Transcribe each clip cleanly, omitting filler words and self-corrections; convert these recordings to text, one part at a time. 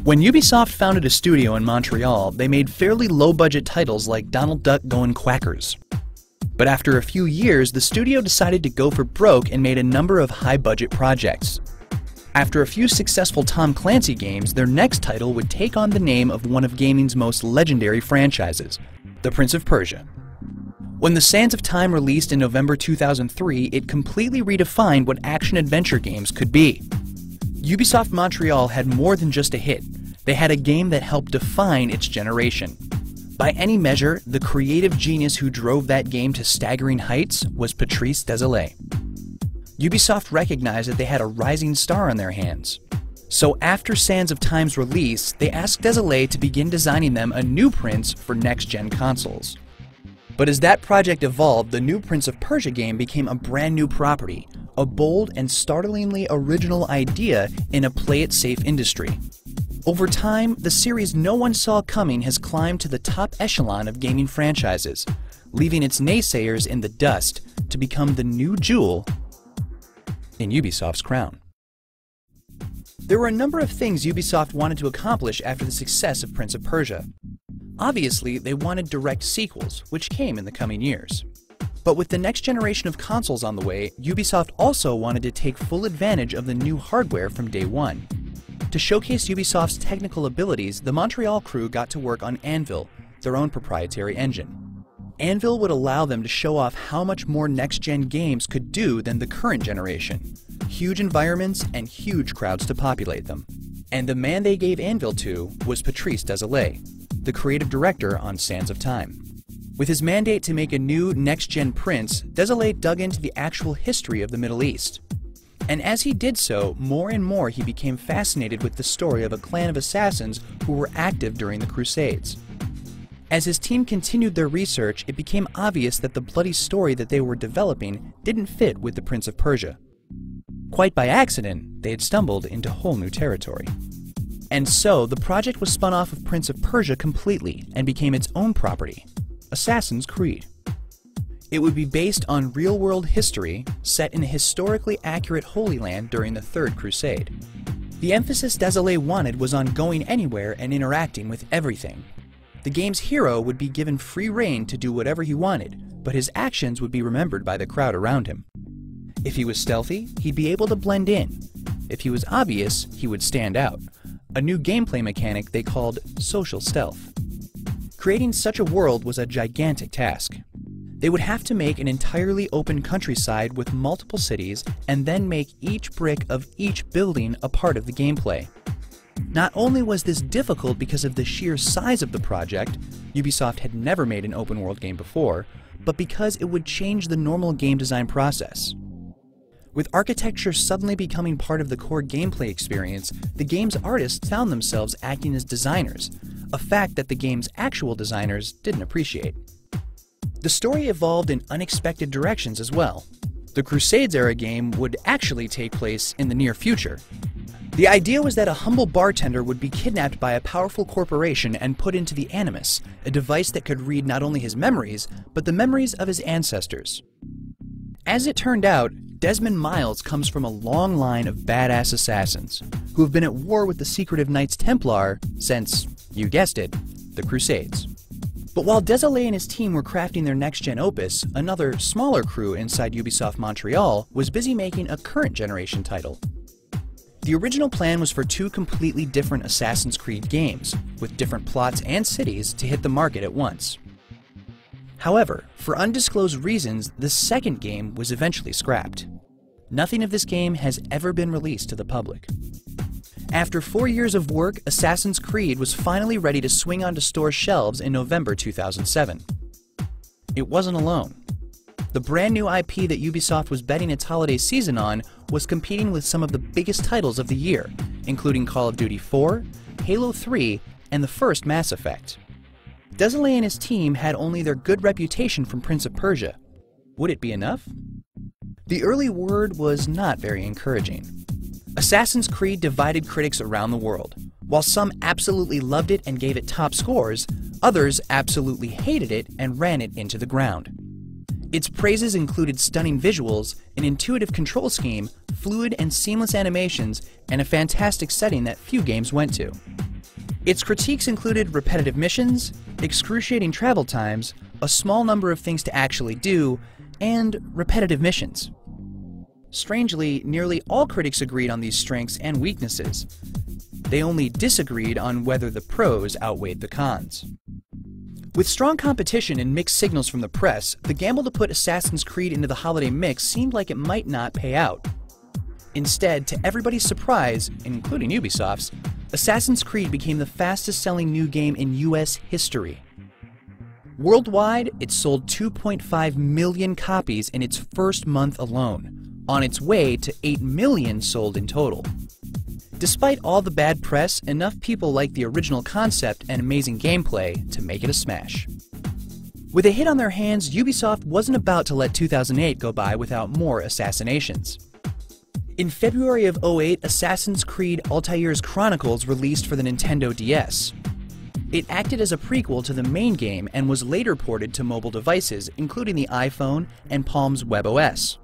When Ubisoft founded a studio in Montreal, they made fairly low-budget titles like Donald Duck Goin' Quackers. But after a few years, the studio decided to go for broke and made a number of high-budget projects. After a few successful Tom Clancy games, their next title would take on the name of one of gaming's most legendary franchises, the Prince of Persia. When The Sands of Time released in November 2003, it completely redefined what action-adventure games could be. Ubisoft Montreal had more than just a hit. They had a game that helped define its generation. By any measure, the creative genius who drove that game to staggering heights was Patrice Désilets. Ubisoft recognized that they had a rising star on their hands. So after Sands of Time's release, they asked Désilets to begin designing them a new Prince for next-gen consoles. But as that project evolved, the new Prince of Persia game became a brand new property, a bold and startlingly original idea in a play-it-safe industry. Over time, the series no one saw coming has climbed to the top echelon of gaming franchises, leaving its naysayers in the dust to become the new jewel in Ubisoft's crown. There were a number of things Ubisoft wanted to accomplish after the success of Prince of Persia. Obviously, they wanted direct sequels, which came in the coming years. But with the next generation of consoles on the way, Ubisoft also wanted to take full advantage of the new hardware from day one. To showcase Ubisoft's technical abilities, the Montreal crew got to work on Anvil, their own proprietary engine. Anvil would allow them to show off how much more next-gen games could do than the current generation. Huge environments and huge crowds to populate them. And the man they gave Anvil to was Patrice Désilets, the creative director on Sands of Time. With his mandate to make a new next-gen Prince, Désilets dug into the actual history of the Middle East. And as he did so, more and more he became fascinated with the story of a clan of assassins who were active during the Crusades. As his team continued their research, it became obvious that the bloody story that they were developing didn't fit with the Prince of Persia. Quite by accident, they had stumbled into whole new territory. And so, the project was spun off of Prince of Persia completely and became its own property, Assassin's Creed. It would be based on real-world history set in a historically accurate Holy Land during the Third Crusade. The emphasis Désilets wanted was on going anywhere and interacting with everything. The game's hero would be given free rein to do whatever he wanted, but his actions would be remembered by the crowd around him. If he was stealthy, he'd be able to blend in. If he was obvious, he would stand out. A new gameplay mechanic they called social stealth. Creating such a world was a gigantic task. They would have to make an entirely open countryside with multiple cities and then make each brick of each building a part of the gameplay. Not only was this difficult because of the sheer size of the project, Ubisoft had never made an open world game before, but because it would change the normal game design process. With architecture suddenly becoming part of the core gameplay experience, the game's artists found themselves acting as designers, a fact that the game's actual designers didn't appreciate. The story evolved in unexpected directions as well. The Crusades-era game would actually take place in the near future. The idea was that a humble bartender would be kidnapped by a powerful corporation and put into the Animus, a device that could read not only his memories, but the memories of his ancestors. As it turned out, Desmond Miles comes from a long line of badass assassins, who have been at war with the secretive Knights Templar since, you guessed it, the Crusades. But while Désilets and his team were crafting their next-gen opus, another, smaller crew inside Ubisoft Montreal was busy making a current-generation title. The original plan was for two completely different Assassin's Creed games, with different plots and cities to hit the market at once. However, for undisclosed reasons, the second game was eventually scrapped. Nothing of this game has ever been released to the public. After 4 years of work, Assassin's Creed was finally ready to swing onto store shelves in November 2007. It wasn't alone. The brand new IP that Ubisoft was betting its holiday season on was competing with some of the biggest titles of the year, including Call of Duty 4, Halo 3, and the first Mass Effect. Désilets and his team had only their good reputation from Prince of Persia. Would it be enough? The early word was not very encouraging. Assassin's Creed divided critics around the world. While some absolutely loved it and gave it top scores, others absolutely hated it and ran it into the ground. Its praises included stunning visuals, an intuitive control scheme, fluid and seamless animations, and a fantastic setting that few games went to. Its critiques included repetitive missions, excruciating travel times, a small number of things to actually do, and repetitive missions. Strangely, nearly all critics agreed on these strengths and weaknesses. They only disagreed on whether the pros outweighed the cons. With strong competition and mixed signals from the press, the gamble to put Assassin's Creed into the holiday mix seemed like it might not pay out. Instead, to everybody's surprise, including Ubisoft's, Assassin's Creed became the fastest-selling new game in US history. Worldwide, it sold 2.5 million copies in its first month alone, on its way to 8 million sold in total. Despite all the bad press, enough people liked the original concept and amazing gameplay to make it a smash. With a hit on their hands, Ubisoft wasn't about to let 2008 go by without more assassinations. In February of 2008, Assassin's Creed Altair's Chronicles released for the Nintendo DS. It acted as a prequel to the main game and was later ported to mobile devices, including the iPhone and Palm's webOS.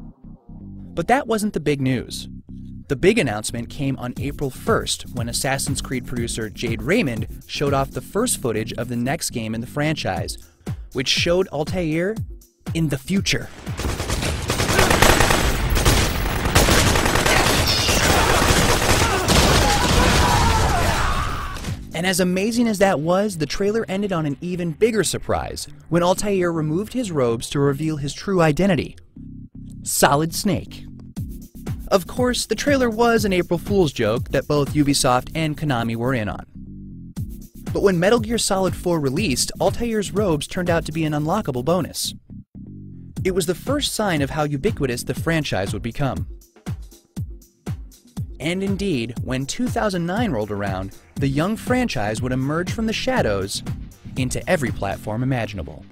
But that wasn't the big news. The big announcement came on April 1st when Assassin's Creed producer Jade Raymond showed off the first footage of the next game in the franchise, which showed Altair in the future. And as amazing as that was, the trailer ended on an even bigger surprise when Altair removed his robes to reveal his true identity: Solid Snake. Of course, the trailer was an April Fool's joke that both Ubisoft and Konami were in on. But when Metal Gear Solid 4 released, Altair's robes turned out to be an unlockable bonus. It was the first sign of how ubiquitous the franchise would become. And indeed, when 2009 rolled around, the young franchise would emerge from the shadows into every platform imaginable.